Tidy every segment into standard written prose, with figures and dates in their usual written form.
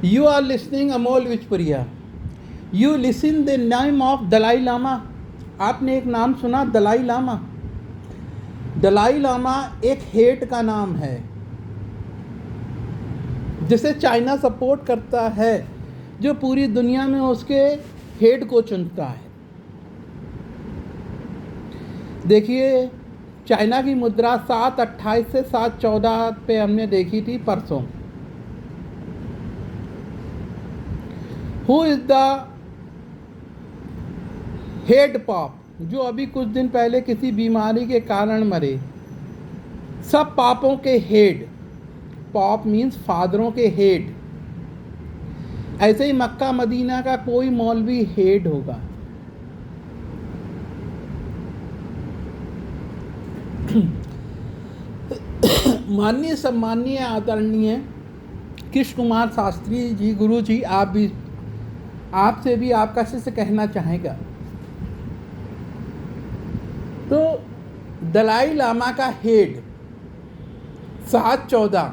You are listening Amol Vichpuria. You listen the name of Dalai Lama. आपने एक नाम सुना, दलाई लामा. दलाई लामा एक हेड का नाम है जिसे चाइना सपोर्ट करता है, जो पूरी दुनिया में उसके हेड को चुनता है. देखिए, चाइना की मुद्रा 7.28 से 7.14 पे हमने देखी थी परसों. Who is the head pop, जो अभी कुछ दिन पहले किसी बीमारी के कारण मरे. सब पापों के हेड. पॉप मीन्स फादरों के हेड. ऐसे ही मक्का मदीना का कोई मौलवी हेड होगा. माननीय सम्माननीय आदरणीय कृष्ण कुमार शास्त्री जी, गुरु जी, आपसे भी आपका शिष्य कहना चाहेगा. तो दलाई लामा का हेड 7.14,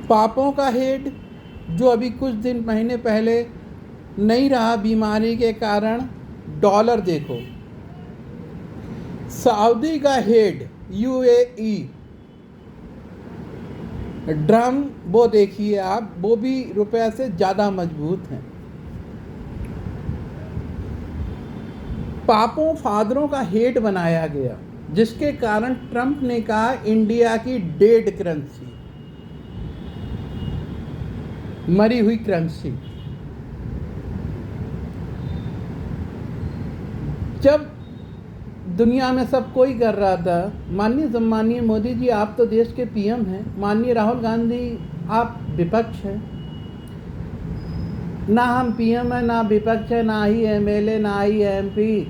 पापों का हेड जो अभी कुछ दिन महीने पहले नहीं रहा बीमारी के कारण. डॉलर देखो. सऊदी का हेड UAE, ड्रम वो देखिए आप, वो भी रुपया से ज़्यादा मजबूत हैं. पापों फादरों का हेड बनाया गया, जिसके कारण ट्रंप ने कहा इंडिया की डेड करेंसी, मरी हुई करेंसी. जब दुनिया में सब कोई कर रहा था, माननीय सम्माननीय मोदी जी आप तो देश के PM हैं, माननीय राहुल गांधी आप विपक्ष हैं. ना हम PM हैं, ना विपक्ष है, ना ही MLA, ना ही MP,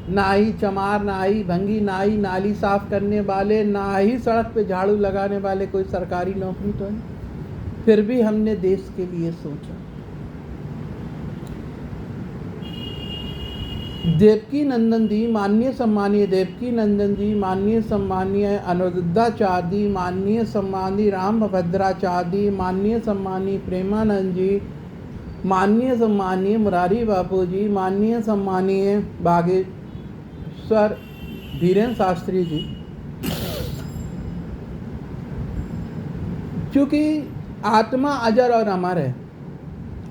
ना ही चमार, ना ही भंगी, ना ही नाली साफ करने वाले, ना ही सड़क पे झाड़ू लगाने वाले कोई सरकारी नौकरी तो है. फिर भी हमने देश के लिए सोचा. देवकी नंदन जी, माननीय सम्मानीय देवकी नंदन जी, माननीय सम्मानीय अनुरुद्धाचार्य जी, माननीय सम्मानीय राम भद्राचार्य जी, माननीय सम्मानीय प्रेमानंद जी, माननीय सम्मानीय मुरारी बापू जी, माननीय सम्मानीय बागेश्वर धीरेन्द्र शास्त्री जी. क्योंकि आत्मा अजर और अमर है,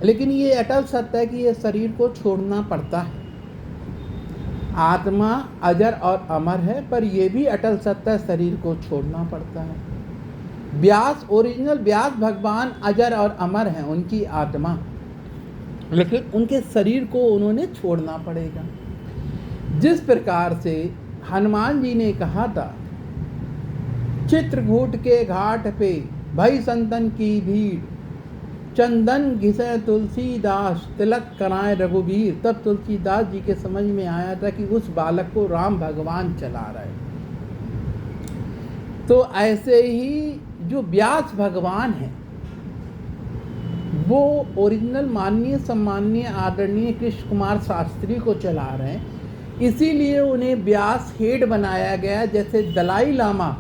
लेकिन ये अटल सत्य है कि ये शरीर को छोड़ना पड़ता है. आत्मा अजर और अमर है, पर यह भी अटल सत्य है, शरीर को छोड़ना पड़ता है. व्यास, ओरिजिनल व्यास भगवान अजर और अमर हैं, उनकी आत्मा, लेकिन उनके शरीर को उन्होंने छोड़ना पड़ेगा. जिस प्रकार से हनुमान जी ने कहा था, चित्रकूट के घाट पे भई संतन की भीड़, चंदन घिसे तुलसीदास, तिलक कराए रघुवीर. तब तुलसीदास जी के समझ में आया था कि उस बालक को राम भगवान चला रहे. तो ऐसे ही जो व्यास भगवान है, वो ओरिजिनल माननीय सम्माननीय आदरणीय कृष्ण कुमार शास्त्री को चला रहे हैं. इसीलिए उन्हें व्यास हेड बनाया गया. जैसे दलाई लामा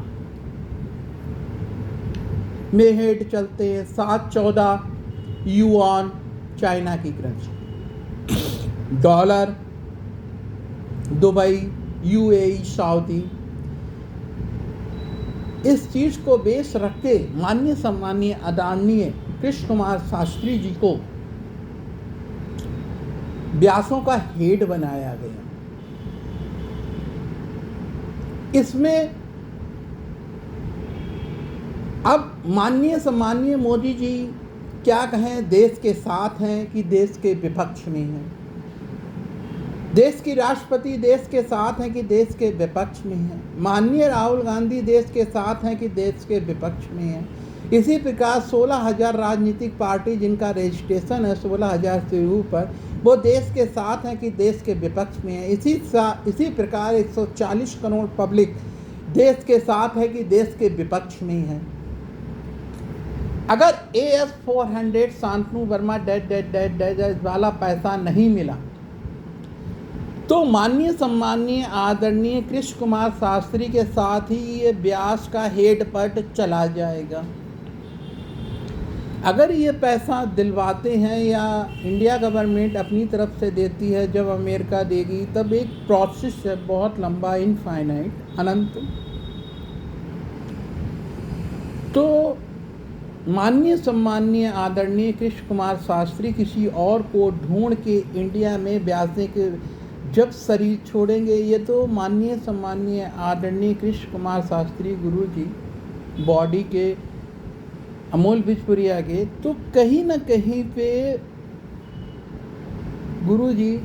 में हेड चलते हैं 7.14 युआन, चाइना की currency. Dollar, Dubai, UAE, Saudi. इस चीज को बेस रख के माननीय सम्माननीय आदरणीय कृष्ण कुमार शास्त्री जी को व्यासों का हेड बनाया गया. इसमें अब माननीय सम्माननीय मोदी जी क्या कहें, देश के साथ हैं कि देश के विपक्ष में हैं. देश की राष्ट्रपति देश के साथ हैं कि देश के विपक्ष में हैं. माननीय राहुल गांधी देश के साथ हैं कि देश के विपक्ष में हैं. इसी प्रकार 16,000 राजनीतिक पार्टी जिनका रजिस्ट्रेशन है 16,000 से ऊपर, वो देश के साथ हैं कि देश के विपक्ष में है. इसी प्रकार 140 करोड़ पब्लिक देश के साथ है कि देश के विपक्ष में है. अगर AS400 शांतनु वर्मा डेड वाला पैसा नहीं मिला, तो माननीय सम्माननीय आदरणीय कृष्ण कुमार शास्त्री के साथ ही ये व्यास का हेड पट चला जाएगा. अगर ये पैसा दिलवाते हैं या इंडिया गवर्नमेंट अपनी तरफ से देती है, जब अमेरिका देगी, तब एक प्रोसेस है बहुत लंबा, इनफाइनाइट, अनंत। तो माननीय सम्माननीय आदरणीय कृष्ण कुमार शास्त्री किसी और को ढूंढ के इंडिया में ब्याजने के जब शरीर छोड़ेंगे, ये तो माननीय सम्माननीय आदरणीय कृष्ण कुमार शास्त्री गुरु जी बॉडी के अमोल बिजपुरिया के, तो कहीं ना कहीं पे गुरु जी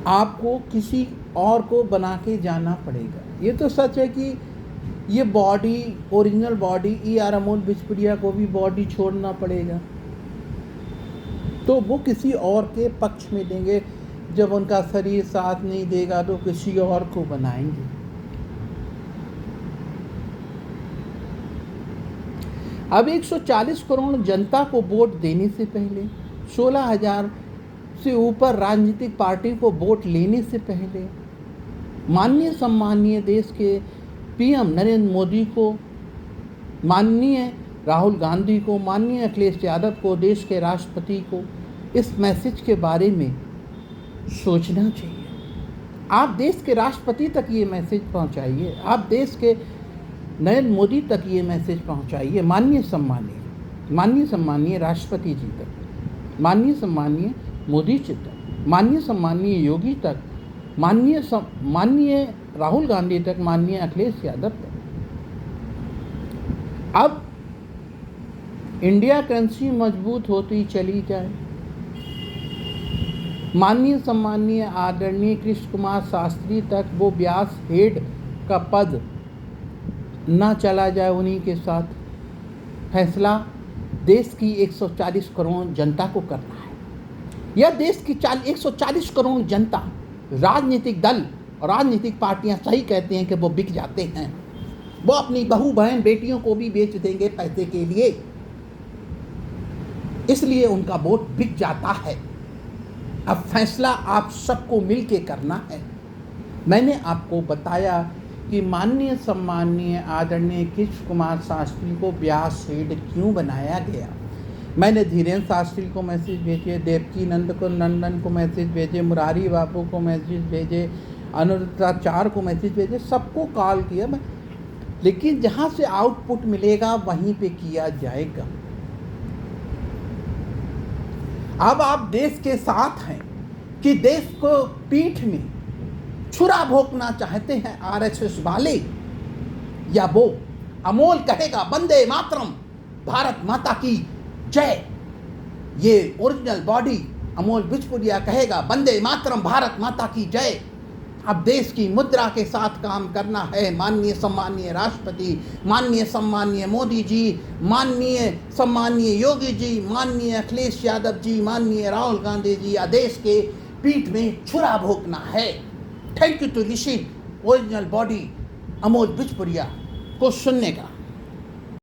आपको किसी और को बना के जाना पड़ेगा। ये तो सच है कि ये body, original body E.R. Amol Bijpuria को भी बॉडी छोड़ना पड़ेगा, तो वो किसी और के पक्ष में देंगे। जब उनका शरीर साथ नहीं देगा तो किसी और को बनाएंगे। अब 140 करोड़ जनता को वोट देने से पहले, 16,000 से ऊपर राजनीतिक पार्टी को वोट लेने से पहले, माननीय सम्माननीय देश के PM नरेंद्र मोदी को, माननीय राहुल गांधी को, माननीय अखिलेश यादव को, देश के राष्ट्रपति को इस मैसेज के बारे में सोचना चाहिए। आप देश के राष्ट्रपति तक ये मैसेज पहुंचाइए, आप देश के नरेंद्र मोदी तक ये मैसेज पहुंचाइए, माननीय सम्माननीय राष्ट्रपति जी तक, माननीय सम्माननीय मोदी जी तक, माननीय सम्माननीय योगी तक, माननीय राहुल गांधी तक, माननीय अखिलेश यादव तक। अब इंडिया करेंसी मजबूत होती चली जाए, माननीय सम्माननीय आदरणीय कृष्ण कुमार शास्त्री तक वो ब्यास हेड का पद ना चला जाए, उन्हीं के साथ फैसला देश की 140 करोड़ जनता को करना है। यह देश की 140 करोड़ जनता, राजनीतिक दल और राजनीतिक पार्टियां सही कहते हैं कि वो बिक जाते हैं, वो अपनी बहू बहन बेटियों को भी बेच देंगे पैसे के लिए, इसलिए उनका वोट बिक जाता है। अब फैसला आप सबको मिल के करना है। मैंने आपको बताया कि माननीय सम्माननीय आदरणीय कृष्ण कुमार शास्त्री को ब्यास हेड क्यों बनाया गया। मैंने धीरेन्द्र शास्त्री को मैसेज भेजे, देवकी नंदन को मैसेज भेजे, मुरारी बाबू को मैसेज भेजे, अनुराचार्य को मैसेज भेजे, सबको कॉल किया मैं, लेकिन जहाँ से आउटपुट मिलेगा वहीं पे किया जाएगा। अब आप देश के साथ हैं कि देश को पीठ में छुरा भोंकना चाहते हैं RSS वाले, या वो अमोल कहेगा वंदे मातरम, भारत माता की जय, ये ओरिजिनल बॉडी अमोल बिजपुरिया कहेगा वंदे मातरम, भारत माता की जय। अब देश की मुद्रा के साथ काम करना है। माननीय सम्माननीय राष्ट्रपति, माननीय सम्माननीय मोदी जी, माननीय सम्माननीय योगी जी, माननीय अखिलेश यादव जी, माननीय राहुल गांधी जी, या देश के पीठ में छुरा भोंकना है। Thank you to listen original body Amol Bijpuria को सुनने का।